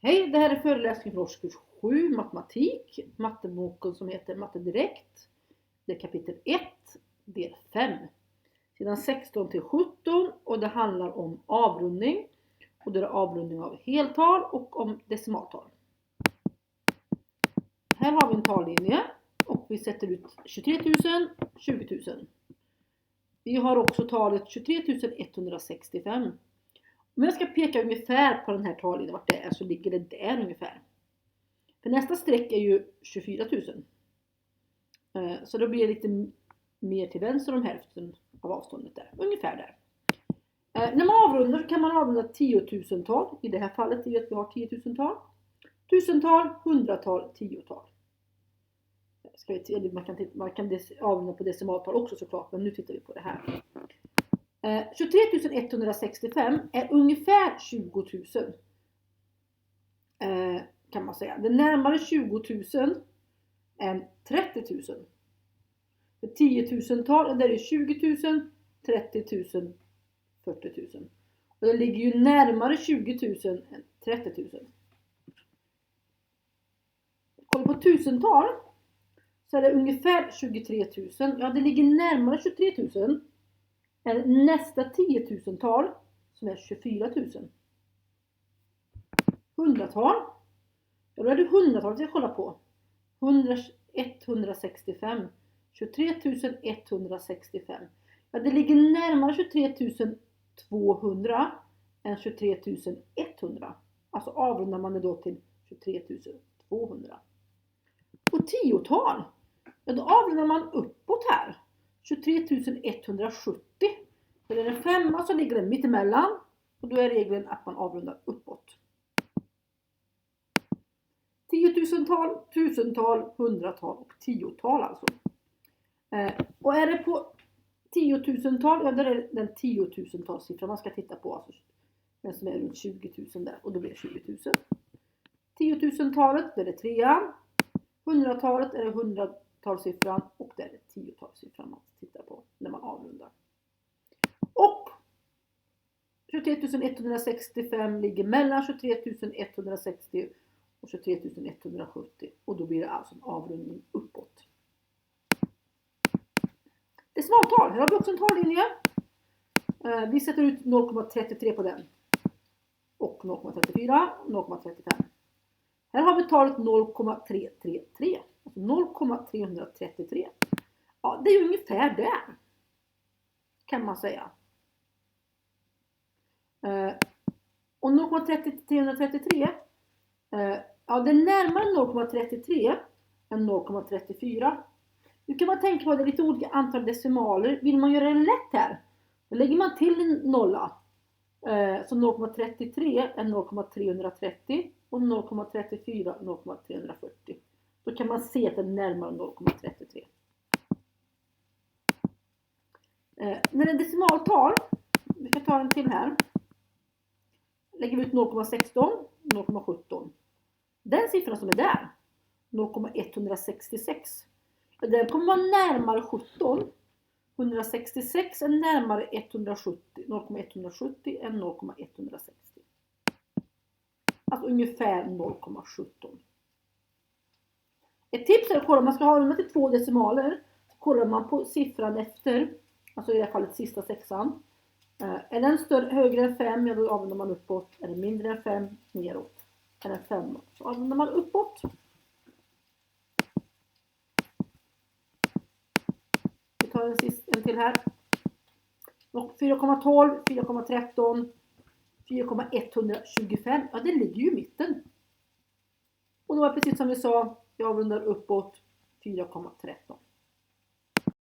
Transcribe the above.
Hej, det här är föreläsning för årskurs 7 matematik, matteboken som heter Matte Direkt. Det är kapitel 1, del 5. Sidan 16 till 17 och det handlar om avrundning. Och det är avrundning av heltal och om decimaltal. Här har vi en tallinje och vi sätter ut 23 000, 20 000. Vi har också talet 23 165. Om jag ska peka ungefär på den här tallinjen vart det är så ligger det där ungefär. För nästa streck är ju 24 000. Så då blir det lite mer till vänster om hälften av avståndet där. Ungefär där. När man avrundar kan man avrunda 10 000-tal. I det här fallet är det att vi har 10 000-tal. Tusental, hundratal, tiotal. Man kan avrunda på decimaltal också såklart. Men nu tittar vi på det här. 23 165 är ungefär 20 000 kan man säga. Det är närmare 20 000 än 30 000. För 10 000-tal där är 20 000, 30 000, 40 000. Och det ligger ju närmare 20 000 än 30 000. Kollar på tusental så är det ungefär 23 000. Ja, det ligger närmare 23 000. Nästa 10 000-tal som är 24 000. Hundratal. Ja, då är det hundratalet jag kollar på. 165. 23 165. Ja, det ligger närmare 23 200 än 23 100. Alltså avrundar man det då till 23 200. Och tiotal. Ja, då avrundar man uppåt här. 23 170. Så det är en femma så ligger den mittemellan. Och då är regeln att man avrundar uppåt. 10 000-tal, tusental, hundratal och tiotal alltså. Och är det på 10 000-tal, ja, då är det den 10 000-talssiffran man ska titta på. Alltså den som är runt 20 000 där. Och då blir det 20 000. 10 000-talet, där är det trean. Hundratalet är det hundratalssiffran. Och där är det tiotalssiffran man tittar på när man avrundar. Och 23 165 ligger mellan 23 160 och 23 170. Och då blir det alltså en avrundning uppåt. Decimaltal. Här har vi också en tallinje. Vi sätter ut 0,33 på den. Och 0,34, 0,35. Här har vi talet 0,333. Alltså 0,333. Ja, det är ungefär där. Kan man säga. Och 0,333. Ja, det är närmare 0,33 än 0,34. Nu kan man tänka på att det är lite olika antal decimaler. Vill man göra det lätt här, då lägger man till en nolla. Så 0,33 är 0,330 och 0,34 0,340. Då kan man se att det är närmare 0,33. När det är decimaltal, vi kan ta en till här. Lägger vi ut 0,16, 0,17. Den siffran som är där, 0,166. Den kommer vara närmare 17. 166 är närmare 170. 0,170 än 0,160. Alltså ungefär 0,17. Ett tips är att kolla om man ska ha till 2 decimaler. Så kollar man på siffran efter. Alltså i det här fallet sista sexan. Är den högre än 5, ja då avrundar man uppåt. Är den mindre än 5, neråt. Är den 5, så avrundar man uppåt. Vi tar en till här. 4,12, 4,13, 4,125. Ja, det ligger ju i mitten. Och då är precis som vi sa, jag avrundar uppåt 4,13.